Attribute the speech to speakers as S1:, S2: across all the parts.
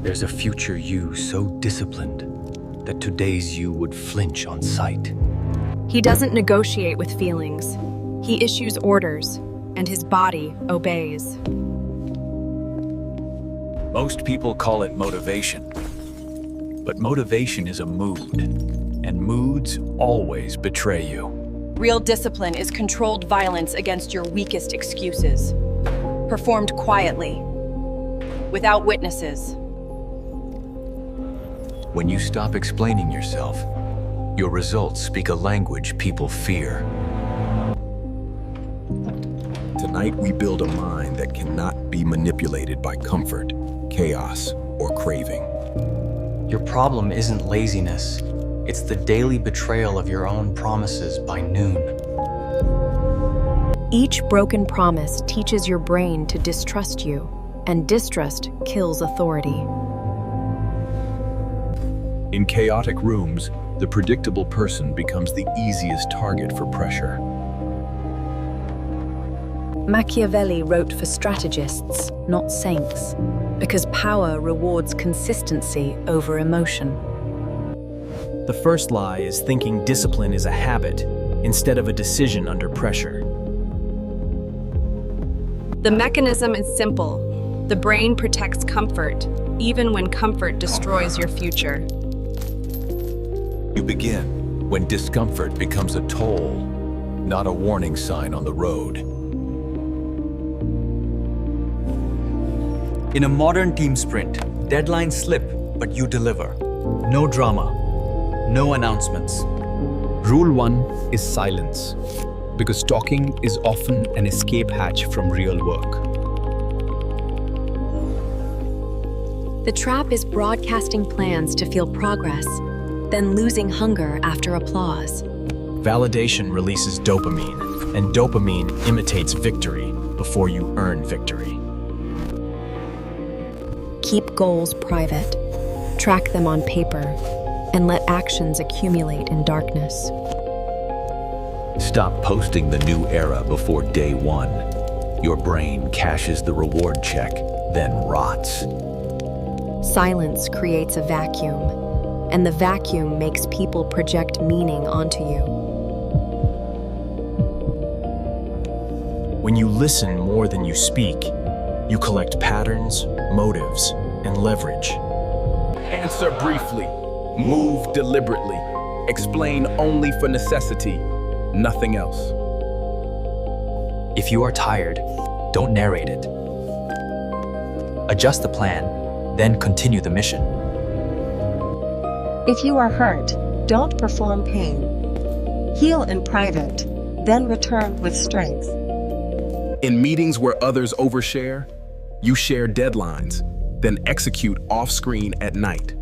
S1: There's a future you so disciplined that today's you would flinch on sight.
S2: He doesn't negotiate with feelings. He issues orders, and his body obeys.
S3: Most people call it motivation. But motivation is a mood, and moods always betray you.
S4: Real discipline is controlled violence against your weakest excuses, performed quietly, without witnesses.
S3: When you stop explaining yourself, your results speak a language people fear.
S5: Tonight we build a mind that cannot be manipulated by comfort, chaos, or craving.
S1: Your problem isn't laziness. It's the daily betrayal of your own promises by noon.
S2: Each broken promise teaches your brain to distrust you, and distrust kills authority.
S5: In chaotic rooms, the predictable person becomes the easiest target for pressure.
S6: Machiavelli wrote for strategists, not saints, because power rewards consistency over emotion.
S7: The first lie is thinking discipline is a habit instead of a decision under pressure.
S2: The mechanism is simple. The brain protects comfort, even when comfort destroys your future.
S3: You begin when discomfort becomes a toll, not a warning sign on the road.
S1: In a modern team sprint, deadlines slip, but you deliver. No drama, no announcements.
S8: Rule 1 is silence, because talking is often an escape hatch from real work.
S6: The trap is broadcasting plans to feel progress, then losing hunger after applause.
S7: Validation releases dopamine, and dopamine imitates victory before you earn victory.
S6: Keep goals private, track them on paper, and let actions accumulate in darkness.
S3: Stop posting the new era before day one. Your brain cashes the reward check, then rots.
S6: Silence creates a vacuum, and the vacuum makes people project meaning onto you.
S7: When you listen more than you speak, you collect patterns, motives, and leverage.
S5: Answer briefly, move deliberately, explain only for necessity, nothing else.
S1: If you are tired, don't narrate it. Adjust the plan, then continue the mission.
S9: If you are hurt, don't perform pain. Heal in private, then return with strength.
S5: In meetings where others overshare, you share deadlines, then execute off-screen at night.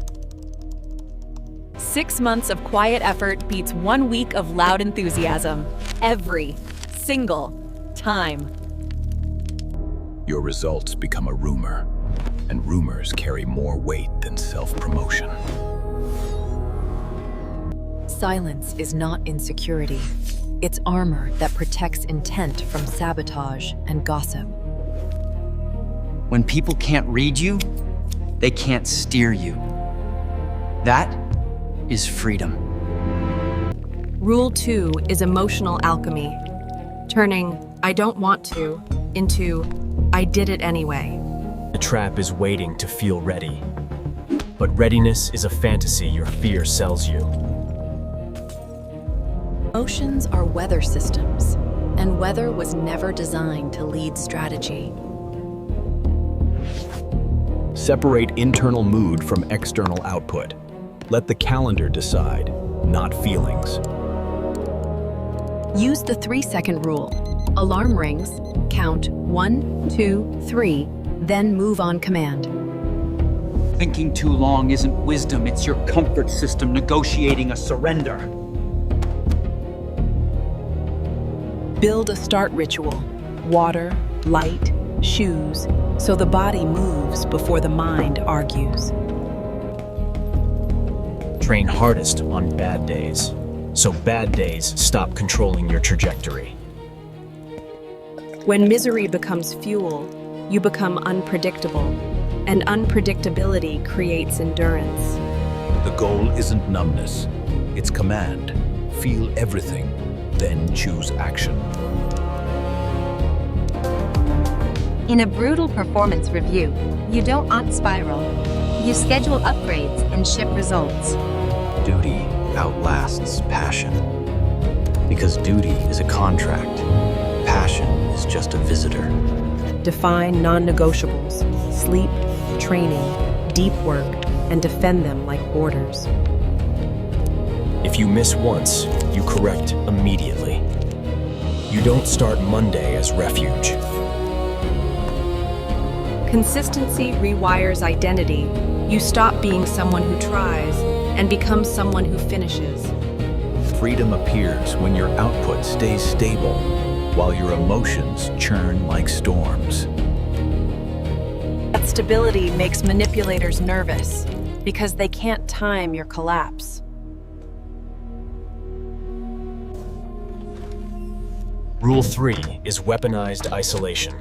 S4: 6 months of quiet effort beats 1 week of loud enthusiasm. Every single time.
S5: Your results become a rumor, and rumors carry more weight than self-promotion.
S6: Silence is not insecurity. It's armor that protects intent from sabotage and gossip.
S1: When people can't read you, they can't steer you. That is freedom.
S2: Rule 2 is emotional alchemy, turning "I don't want to" into "I did it anyway."
S7: The trap is waiting to feel ready. But readiness is a fantasy your fear sells you.
S6: Emotions are weather systems, and weather was never designed to lead strategy.
S5: Separate internal mood from external output. Let the calendar decide, not feelings.
S6: Use the 3-second rule. Alarm rings, count 1, 2, 3, then move on command.
S1: Thinking too long isn't wisdom, it's your comfort system negotiating a surrender.
S2: Build a start ritual. Water, light, shoes, so the body moves before the mind argues.
S7: Train hardest on bad days, so bad days stop controlling your trajectory.
S2: When misery becomes fuel, you become unpredictable. and unpredictability creates endurance.
S3: The goal isn't numbness, it's command. Feel everything, then choose action.
S10: In a brutal performance review, you don't on-spiral. You schedule upgrades and ship results.
S1: Duty outlasts passion. Because duty is a contract, passion is just a visitor.
S2: Define non-negotiables, sleep, training, deep work, and defend them like borders.
S7: If you miss once, you correct immediately. You don't start Monday as refuge.
S2: Consistency rewires identity. You stop being someone who tries and become someone who finishes.
S3: Freedom appears when your output stays stable, while your emotions churn like storms.
S2: That stability makes manipulators nervous because they can't time your collapse.
S7: Rule 3 is weaponized isolation.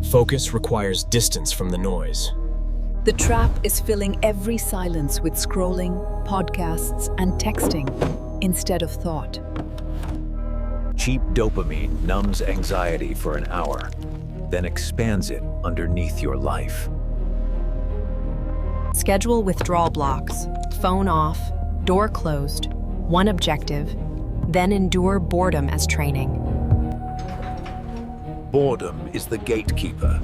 S7: Focus requires distance from the noise.
S2: The trap is filling every silence with scrolling, podcasts, and texting instead of thought.
S3: Cheap dopamine numbs anxiety for an hour, then expands it underneath your life.
S2: Schedule withdrawal blocks, phone off, door closed, one objective, then endure boredom as training.
S3: Boredom is the gatekeeper.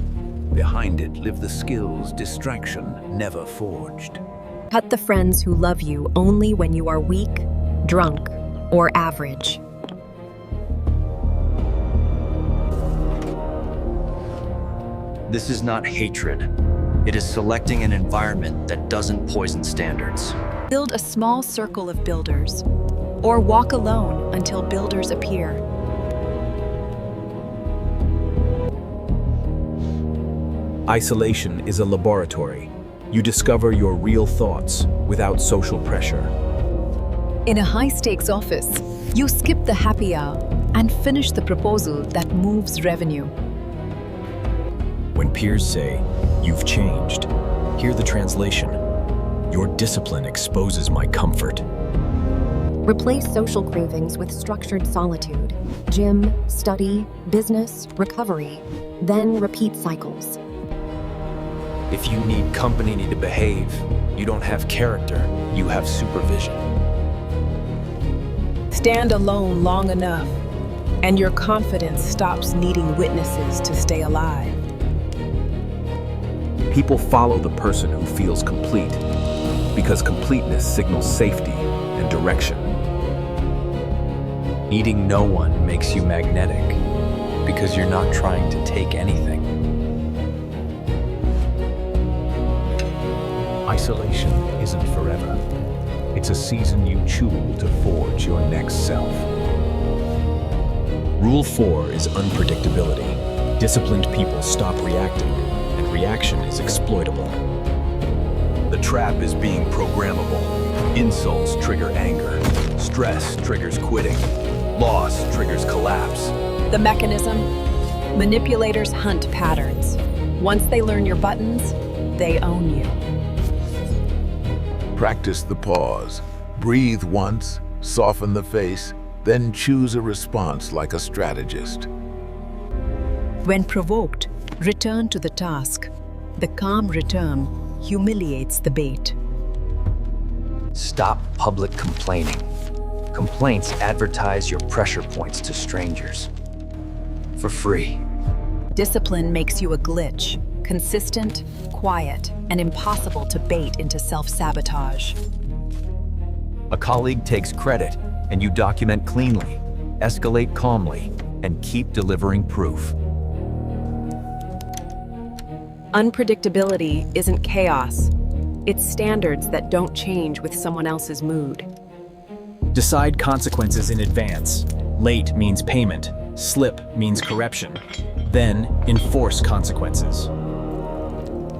S3: Behind it live the skills distraction never forged.
S2: Cut the friends who love you only when you are weak, drunk, or average.
S1: This is not hatred. It is selecting an environment that doesn't poison standards.
S2: Build a small circle of builders, or walk alone until builders appear.
S5: Isolation is a laboratory. You discover your real thoughts without social pressure.
S2: In a high-stakes office, you skip the happy hour and finish the proposal that moves revenue.
S7: When peers say, "You've changed," hear the translation. "Your discipline exposes my comfort."
S11: Replace social cravings with structured solitude. Gym, study, business, recovery, then repeat cycles.
S3: If you need company to behave, you don't have character, you have supervision.
S2: Stand alone long enough, and your confidence stops needing witnesses to stay alive.
S5: People follow the person who feels complete, because completeness signals safety and direction.
S1: Needing no one makes you magnetic because you're not trying to take anything.
S3: Isolation isn't forever. It's a season you choose to forge your next self.
S7: Rule 4 is unpredictability. Disciplined people stop reacting, and reaction is exploitable.
S3: The trap is being programmable. Insults trigger anger. Stress triggers quitting. Loss triggers collapse.
S2: The mechanism? Manipulators hunt patterns. Once they learn your buttons, they own you.
S12: Practice the pause. Breathe once, soften the face, then choose a response like a strategist.
S2: When provoked, return to the task. The calm return humiliates the bait.
S1: Stop public complaining. Complaints advertise your pressure points to strangers. For free.
S2: Discipline makes you a glitch, consistent, quiet, and impossible to bait into self-sabotage.
S3: A colleague takes credit, and you document cleanly, escalate calmly, and keep delivering proof.
S2: Unpredictability isn't chaos. It's standards that don't change with someone else's mood.
S7: Decide consequences in advance. Late means payment. Slip means correction. Then enforce consequences.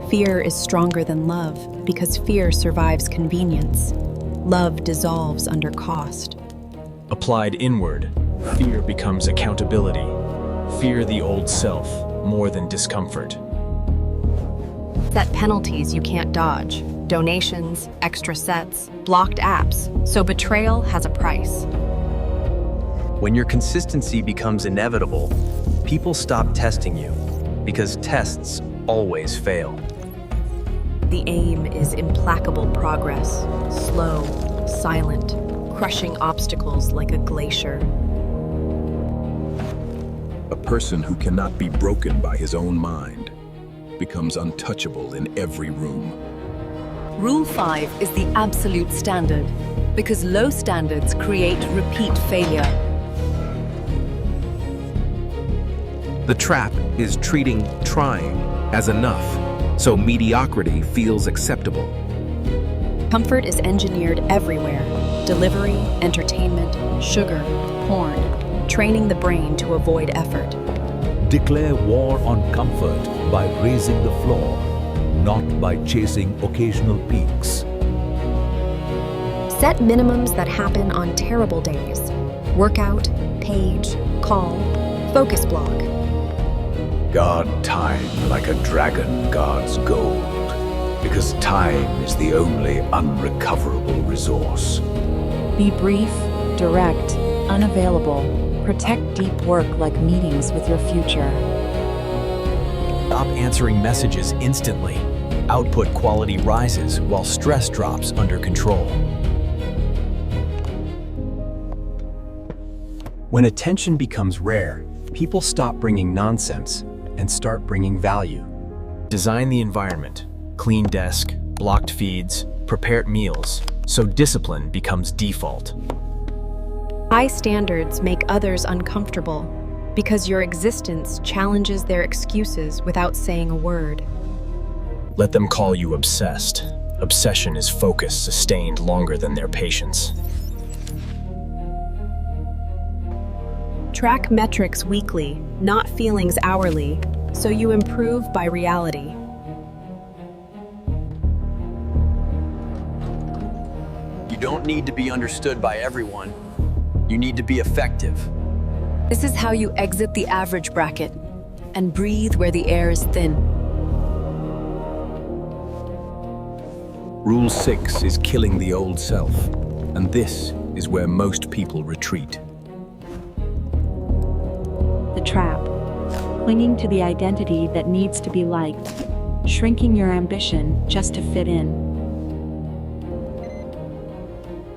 S2: Fear is stronger than love because fear survives convenience. Love dissolves under cost.
S7: Applied inward, fear becomes accountability. Fear the old self more than discomfort.
S6: Set penalties you can't dodge. Donations, extra sets, blocked apps. So betrayal has a price.
S1: When your consistency becomes inevitable, people stop testing you, because tests always fail.
S6: The aim is implacable progress, slow, silent, crushing obstacles like a glacier.
S5: A person who cannot be broken by his own mind becomes untouchable in every room.
S2: Rule 5 is the absolute standard, because low standards create repeat failure.
S5: The trap is treating trying as enough, so mediocrity feels acceptable.
S6: Comfort is engineered everywhere. Delivery, entertainment, sugar, porn, training the brain to avoid effort.
S13: Declare war on comfort by raising the floor, not by chasing occasional peaks.
S11: Set minimums that happen on terrible days. Workout, page, call, focus block.
S3: Guard time like a dragon guards gold, because time is the only unrecoverable resource.
S14: Be brief, direct, unavailable. Protect deep work like meetings with your future.
S7: Stop answering messages instantly. Output quality rises while stress drops under control. When attention becomes rare, people stop bringing nonsense and start bringing value. Design the environment, clean desk, blocked feeds, prepared meals, so discipline becomes default.
S6: High standards make others uncomfortable because your existence challenges their excuses without saying a word.
S7: Let them call you obsessed. Obsession is focus sustained longer than their patience.
S6: Track metrics weekly, not feelings hourly, so you improve by reality.
S1: You don't need to be understood by everyone. You need to be effective.
S2: This is how you exit the average bracket and breathe where the air is thin.
S5: Rule 6 is killing the old self, and this is where most people retreat.
S14: The trap. Clinging to the identity that needs to be liked. Shrinking your ambition just to fit in.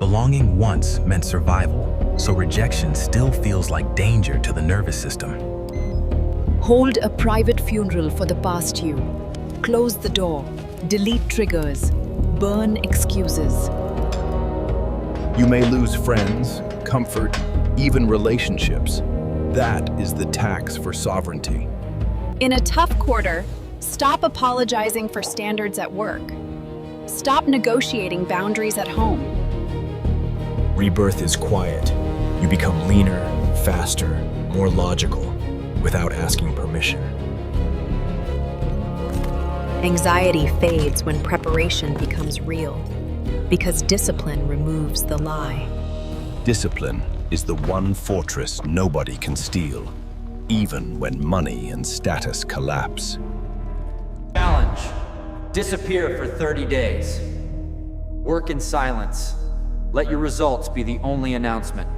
S1: Belonging once meant survival, so rejection still feels like danger to the nervous system.
S2: Hold a private funeral for the past you. Close the door. Delete triggers. Burn excuses.
S5: You may lose friends, comfort, even relationships. That is the tax for sovereignty.
S6: In a tough quarter, stop apologizing for standards at work. Stop negotiating boundaries at home.
S7: Rebirth is quiet. You become leaner, faster, more logical, without asking permission.
S6: Anxiety fades when preparation becomes real, because discipline removes the lie.
S3: Discipline is the one fortress nobody can steal, even when money and status collapse.
S15: Challenge. Disappear for 30 days. Work in silence. Let your results be the only announcement.